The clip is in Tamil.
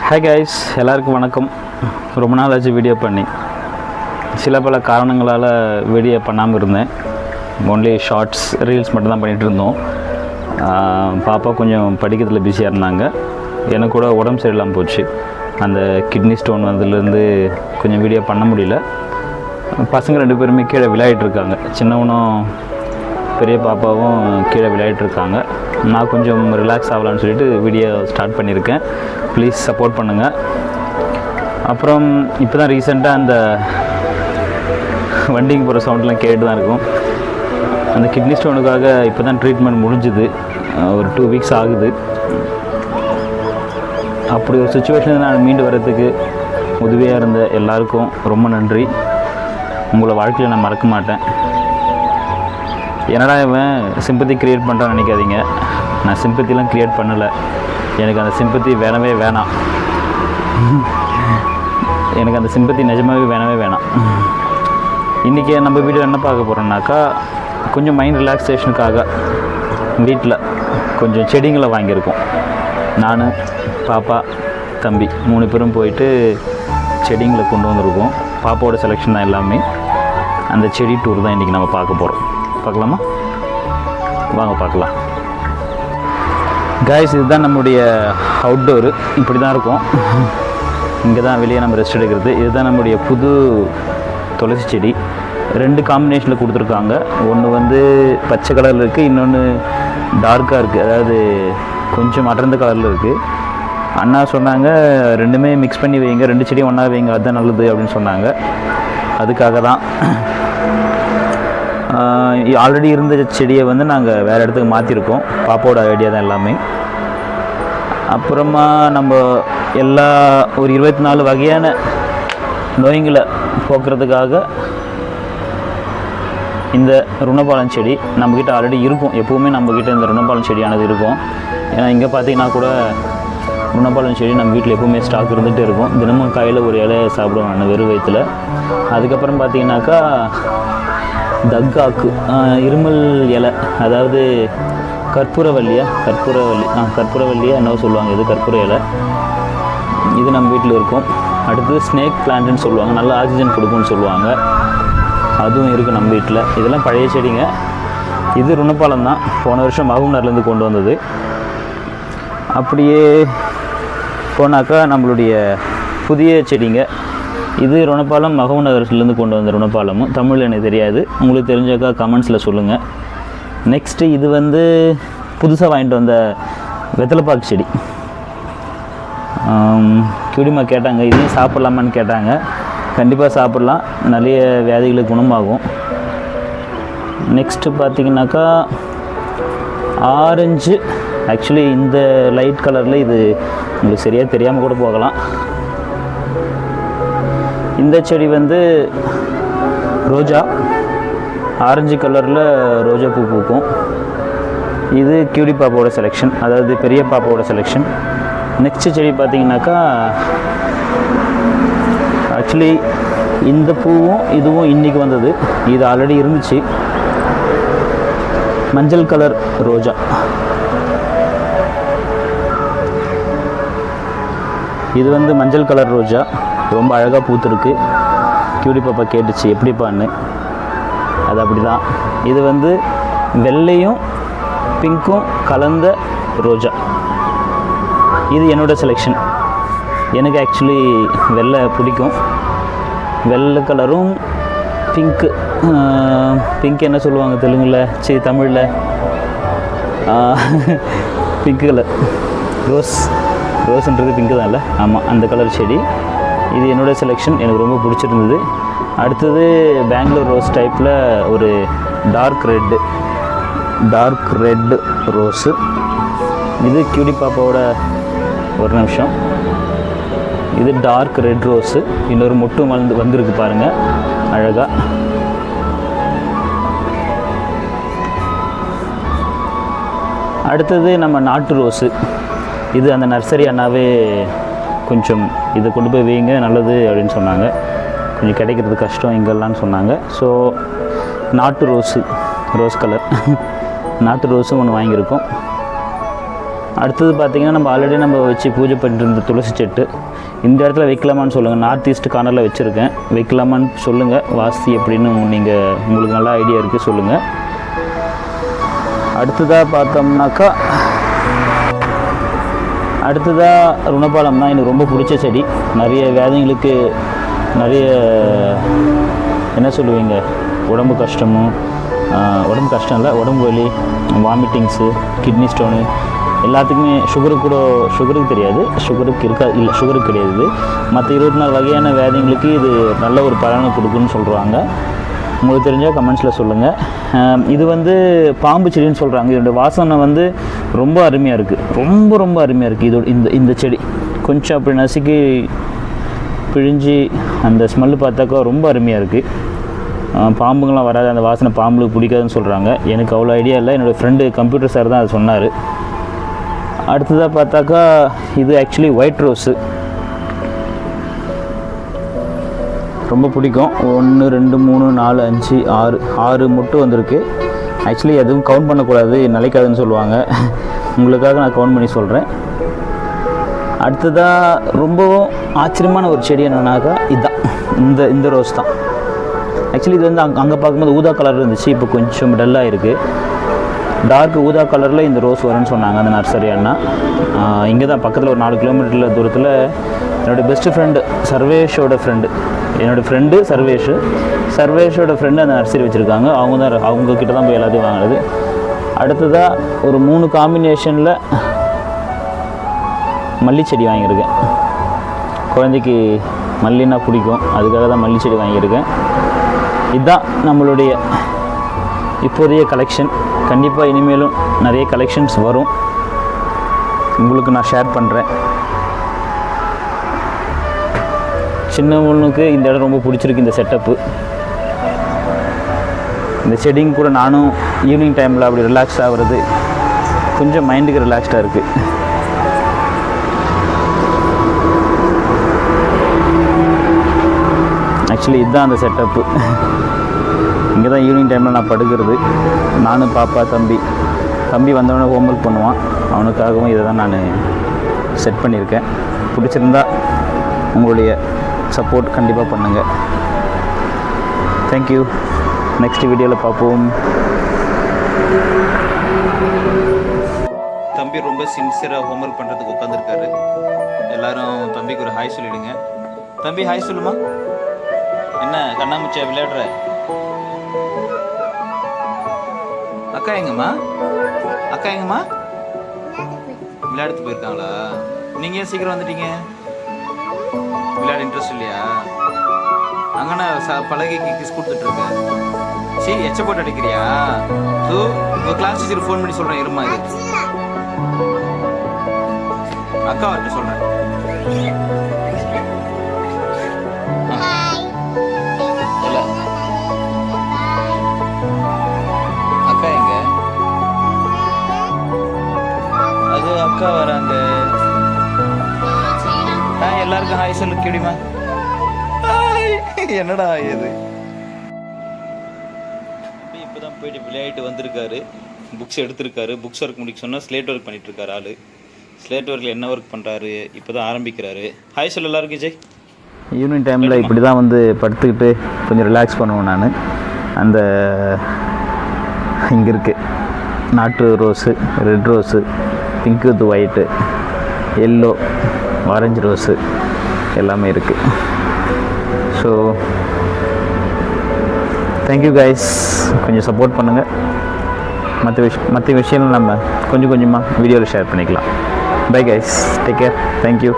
ஹாய் கைஸ், எல்லாருக்கும் வணக்கம். ரொம்ப நாள் ஆச்சு வீடியோ பண்ணி. சில பல காரணங்களால் வீடியோ பண்ணாமல் இருந்தேன். ஒன்லி ஷார்ட்ஸ் ரீல்ஸ் மட்டும்தான் பண்ணிகிட்டு இருந்தோம். பாப்பா கொஞ்சம் படிக்கிறதுல பிஸியாக இருந்தாங்க. எனக்கு கூட உடம்பு சரியில்லாமல் போச்சு. அந்த கிட்னி ஸ்டோன் வந்ததுலேருந்து கொஞ்சம் வீடியோ பண்ண முடியல. பசங்க 2 பேருமே கீழே விளையாடிட்டுருக்காங்க. சின்னவனும் பெரிய பாப்பாவும் கீழே விளையாடிட்டுருக்காங்க. நான் கொஞ்சம் ரிலாக்ஸ் ஆகலான்னு சொல்லிட்டு வீடியோ ஸ்டார்ட் பண்ணியிருக்கேன். ப்ளீஸ் சப்போர்ட் பண்ணுங்கள். அப்புறம் இப்போ தான் ரீசெண்டாக அந்த வண்டிக்கு போகிற சவுண்ட்லாம் கேட்டு தான் இருக்கும். அந்த கிட்னி ஸ்டோனுக்காக இப்போ தான் ட்ரீட்மெண்ட் முடிஞ்சுது. ஒரு 2 வீக்ஸ் ஆகுது. அப்படி ஒரு சுச்சுவேஷன் நான் மீண்டு வர்றதுக்கு உதவியாக இருந்த எல்லாருக்கும் ரொம்ப நன்றி. உங்களை வாழ்க்கையில் நான் மறக்க மாட்டேன். என்னடா இவன் சிம்பத்தி க்ரியேட் பண்ணுறான்னு நினைக்காதீங்க. நான் சிம்பத்திலாம் க்ரியேட் பண்ணலை. எனக்கு அந்த சிம்பத்தி வேணவே வேணாம். எனக்கு அந்த சிம்பத்தி நிஜமாகவே வேணவே வேணாம். இன்றைக்கி நம்ம வீடியோ என்ன பார்க்க போகிறோம்னாக்கா, கொஞ்சம் மைண்ட் ரிலாக்ஸேஷனுக்காக வீட்டில் கொஞ்சம் செடிங்களை வாங்கியிருக்கோம். நான், பாப்பா, தம்பி 3 பேரும் போயிட்டு செடிங்களை கொண்டு வந்திருக்கோம். பாப்பாவோட செலெக்ஷன் தான் எல்லாமே. அந்த செடி டூர் தான் இன்றைக்கி நம்ம பார்க்க போகிறோம். பார்க்கலாமா? வாங்க பார்க்கலாம். கைஸ், இதுதான் நம்முடைய அவுட்டோரு. இப்படி தான் இருக்கும். இங்கே தான் வெளியே நம்ம ரெஸ்ட் எடுக்கிறது. இதுதான் நம்முடைய புது துளசி செடி. 2 காம்பினேஷனில் கொடுத்துருக்காங்க. ஒன்று பச்சை கலரில் இருக்குது, இன்னொன்று டார்க்காக இருக்குது. அதாவது கொஞ்சம் அடர்ந்த கலரில் இருக்குது. அண்ணா சொன்னாங்க 2மே மிக்ஸ் பண்ணி வைங்க, 2 செடியும் ஒன்றா வைங்க, அதுதான் நல்லது அப்படின்னு சொன்னாங்க. அதுக்காக தான். ஆல்ரெடி இருந்த செடியை நாங்கள் வேறு இடத்துக்கு மாற்றிருக்கோம். பாப்பாவோட ஐடியா தான் எல்லாமே. அப்புறமா நம்ம எல்லா ஒரு 24 வகையான நோய்களை போக்குறதுக்காக இந்த ருணபாலம் செடி நம்மக்கிட்ட ஆல்ரெடி இருக்கும். எப்போவுமே நம்மக்கிட்ட இந்த ருணபாலம் செடியானது இருக்கும். ஏன்னா இங்கே பார்த்தீங்கன்னா கூட ருணபாலம் செடி நம்ம வீட்டில் எப்போவுமே ஸ்டாக் இருந்துகிட்டே இருக்கும். தினமும் காயில் ஒரு இலை சாப்பிடுவோம் நான் வெறும் வயிற்றில். அதுக்கப்புறம் பார்த்தீங்கன்னாக்கா தக்காக்கு இருமல் இலை, அதாவது கற்பூரவல்லியா என்னவோ சொல்லுவாங்க. இது கற்பூர இலை. இது நம்ம வீட்டில் இருக்கும். அடுத்தது ஸ்னேக் பிளான்ட்னு சொல்லுவாங்க. நல்ல ஆக்சிஜன் கொடுக்கும்னு சொல்லுவாங்க. அதுவும் இருக்குது நம்ம வீட்டில். இதெல்லாம் பழைய செடிங்க. இது ருணப்பாலம் தான். போன வருஷம் மகவுனர்லேருந்து கொண்டு வந்தது. அப்படியே போனாக்கா நம்மளுடைய புதிய செடிங்க. இது ருணப்பாலம் மகவுநகர்லேருந்து கொண்டு வந்த ருணப்பாலமும். தமிழ் எனக்கு தெரியாது. உங்களுக்கு தெரிஞ்சாக்கா கமெண்ட்ஸில் சொல்லுங்கள். நெக்ஸ்ட்டு இது புதுசாக வாங்கிட்டு வந்த வெத்தலைப்பாக்கு செடி. கியூடிமா கேட்டாங்க, இதையும் சாப்பிட்லாமான்னு கேட்டாங்க. கண்டிப்பாக சாப்பிட்லாம். நிறைய வியாதிகளுக்கு குணமாகும். நெக்ஸ்ட்டு பார்த்திங்கனாக்கா ஆரஞ்சு. ஆக்சுவலி இந்த லைட் கலரில் இது உங்களுக்கு சரியாக தெரியாமல் கூட போகலாம். இந்த செடி ரோஜா. ஆரஞ்சு கலரில் ரோஜா பூ பூக்கும். இது கியூடி பாப்பாவோட செலெக்ஷன், அதாவது பெரிய பாப்பாவோட செலெக்ஷன். நெக்ஸ்ட்டு செடி பார்த்திங்கனாக்கா, ஆக்சுவலி இந்த பூவும் இதுவும் இன்றைக்கி வந்தது. இது ஆல்ரெடி இருந்துச்சு. மஞ்சள் கலர் ரோஜா. இது மஞ்சள் கலர் ரோஜா. ரொம்ப அழகாக பூத்துருக்கு. கியூடி பாப்பா கேட்டுச்சு எப்படிப்பான்னு. அது அப்படி தான். இது வெள்ளையும் பிங்க்கும் கலந்த ரோஜா. இது என்னோடய செலெக்ஷன். எனக்கு ஆக்சுவலி வெள்ளை பிடிக்கும். வெள்ளை கலரும் பிங்க்கு. பிங்க் என்ன சொல்லுவாங்க தெலுங்கில், தமிழில் பிங்க் கலர். ரோஸ்ன்றது பிங்க்கு தான் இல்லை? ஆமாம், அந்த கலர் செடி. இது என்னோடய செலெக்ஷன். எனக்கு ரொம்ப பிடிச்சிருந்தது. அடுத்தது பெங்களூர் ரோஸ் டைப்பில் ஒரு டார்க் ரெட் ரோஸு. இது கியூடி பாப்பாவோட. ஒரு நிமிஷம். இது டார்க் ரெட் ரோஸு. இன்னொரு மொட்டும் வந்திருக்கு பாருங்கள், அழகாக. அடுத்தது நம்ம நாட்டு ரோஸு. இது அந்த நர்சரி அண்ணாவே கொஞ்சம் இதை கொண்டு போய் வைங்க, நல்லது அப்படின்னு சொன்னாங்க. கொஞ்சம் கிடைக்கிறது கஷ்டம் இங்கெல்லாம்னு சொன்னாங்க. ஸோ நாட்டு ரோஸ் கலர் நாட்டு ரோஸும் ஒன்று வாங்கியிருக்கோம். அடுத்தது பார்த்திங்கன்னா நம்ம ஆல்ரெடி நம்ம வச்சு பூஜை பண்ணிட்டு இருந்த துளசி செட்டு இந்த இடத்துல வைக்கலாமான்னு சொல்லுங்கள். நார்த் ஈஸ்ட் கார்னரில் வச்சுருக்கேன், வைக்கலாமான்னு சொல்லுங்கள். வாஸ்து எப்படின்னு உங்களுக்கு நல்லா ஐடியா இருக்குது சொல்லுங்கள். அடுத்ததாக பார்த்தோம்னாக்கா ருணபாலம் தான் எனக்கு ரொம்ப பிடிச்ச செடி. நிறைய வியாதிகளுக்கு நிறைய என்ன சொல்லுவீங்க, உடம்பு கஷ்டம் இல்லை, உடம்பு வலி, வாமிட்டிங்ஸு, கிட்னி ஸ்டோனு எல்லாத்துக்குமே, சுகருக்கு தெரியாது, சுகருக்கு கிடையாது. மற்ற 24 வகையான வியாதிகளுக்கு இது நல்ல ஒரு பலனை கொடுக்குன்னு சொல்கிறாங்க. உங்களுக்கு தெரிஞ்சால் கமெண்ட்ஸில் சொல்லுங்கள். இது வந்து பாம்பு செடின்னு சொல்கிறாங்க. இதோட வாசனை ரொம்ப அருமையாக இருக்குது, ரொம்ப அருமையாக இருக்குது. இந்த செடி கொஞ்சம் அப்படி நசுக்கி பிழிஞ்சு அந்த ஸ்மெல்லு பார்த்தாக்கா ரொம்ப அருமையாக இருக்குது. பாம்புங்கள்லாம் வராது, அந்த வாசனை பாம்புக்கு பிடிக்காதுன்னு சொல்கிறாங்க. எனக்கு அவ்வளோ ஐடியா இல்லை, என்னோடய ஃப்ரெண்டு கம்ப்யூட்டர் சார் தான் அதை சொன்னார். அடுத்ததாக பார்த்தாக்கா இது ஆக்சுவலி ஒயிட் ரோஸு, ரொம்ப பிடிக்கும். 1 2 3 4 5 6 மொட்டு வந்திருக்கு. ஆக்சுவலி எதுவும் கவுண்ட் பண்ணக்கூடாது, நிலைக்காதுன்னு சொல்லுவாங்க. உங்களுக்காக நான் கவுண்ட் பண்ணி சொல்கிறேன். அடுத்ததாக ரொம்பவும் ஆச்சரியமான ஒரு செடி என்னன்னாக்கா இதுதான், இந்த ரோஸ் தான். ஆக்சுவலி இது அங்கே பார்க்கும்போது ஊதா கலர் இருந்துச்சு, இப்போ கொஞ்சம் டல்லாக இருக்குது. டார்க் ஊதா கலரில் இந்த ரோஸ் வரும்னு சொன்னாங்க அந்த நர்சரி அண்ணா. இங்கே தான் பக்கத்தில் ஒரு 4 கிலோமீட்டர் தூரத்தில் என்னோடய பெஸ்ட்டு ஃப்ரெண்டு சர்வேஷோட ஃப்ரெண்டு, என்னோடய ஃப்ரெண்டு சர்வேஷோட ஃப்ரெண்டு அந்த நர்சரி வச்சுருக்காங்க. அவங்கக்கிட்ட தான் போய் எல்லாத்தையும் வாங்கினது. அடுத்ததாக ஒரு 3 காம்பினேஷனில் மல்லி செடி வாங்கியிருக்கேன். குழந்தைக்கு மல்லின்னா பிடிக்கும், அதுக்காக தான் மல்லி செடி வாங்கியிருக்கேன். இதுதான் நம்மளுடைய இப்போதைய கலெக்ஷன். கண்டிப்பாக இனிமேலும் நிறைய கலெக்ஷன்ஸ் வரும், உங்களுக்கு நான் ஷேர் பண்ணுறேன். சின்னவனுக்கு இந்த இடம் ரொம்ப பிடிச்சிருக்கு, இந்த செட்டப்பு. இந்த செடிங்க கூட நானும் ஈவினிங் டைமில் அப்படி ரிலாக்ஸ் ஆகிறது கொஞ்சம் மைண்டுக்கு ரிலாக்ஸ்டாக இருக்குது. ஆக்சுவலி இதுதான் அந்த செட்டப்பு. இங்கே தான் ஈவினிங் டைமில் நான் படுக்கிறது. நானும் பாப்பா தம்பி வந்தவொடனே ஹோம்ஒர்க் பண்ணுவான், அவனுக்காகவும் இதை தான் நான் செட் பண்ணியிருக்கேன். பிடிச்சிருந்தா உங்களுடைய சப்போர்ட் கண்டிப்பாக பண்ணுங்கள். தேங்க்யூ. நெக்ஸ்ட் வீடியோவில் பார்ப்போம். தம்பி ரொம்ப சின்சியராக ஹோம்ஒர்க் பண்ணுறதுக்கு உட்காந்துருக்காரு. எல்லோரும் தம்பிக்கு ஒரு ஹாய் சொல்லிவிடுங்க. தம்பி ஹாய் சொல்லுமா. என்ன கண்ணாமூச்சியா விளையாடுற? அக்கா எங்கம்மா விளையாடுத்து போயிருக்காங்களா? நீங்கள் ஏன் சீக்கிரம் வந்துட்டீங்க? விளையாட இன்ட்ரெஸ்ட் இல்லையா? அங்கண்ணா பழகிக்கு கிஸ் கொடுத்துட்ருக்கேன். சரி எச்ச போட்டு அடிக்கிறியா? ஸோ உங்கள் கிளாஸ் டீச்சர் ஃபோன் பண்ணி சொல்கிறேன், இருமா இது அக்கா வரட்டு சொல்கிறேன். அக்கா எங்க? அது அக்கா வராங்க. எல்லாருக்கும் ஹாய் சொல்லு கேடிமா. என்னடா இது? இப்போதான் போயிட்டு விளையாட்டு வந்திருக்காரு, புக்ஸ் எடுத்திருக்காரு. புக்ஸ் ஒர்க் முடிக்க சொன்னால் ஸ்லேட் ஒர்க் பண்ணிட்டு இருக்காரு ஆள். ஸ்லேட் ஒர்க்கில் என்ன ஒர்க் பண்ணுறாரு இப்போ தான் ஆரம்பிக்கிறாரு. ஹாய் சொல்லு எல்லாருக்கும் ஜெய். ஈவினிங் டைமில் இப்படி தான் வந்து படுத்துக்கிட்டு கொஞ்சம் ரிலாக்ஸ் பண்ணுவேன் நான். அந்த இங்கே இருக்குது நாட்டு rose, red rose, pink with white, yellow, orange rose எல்லாமே இருக்குது. ஸோ தேங்க்யூ கைஸ், கொஞ்சம் சப்போர்ட் பண்ணுங்கள். மற்ற விஷயங்கள் நம்ம கொஞ்சம் கொஞ்சமாக வீடியோவில் ஷேர் பண்ணிக்கலாம். Bye guys, take care, thank you.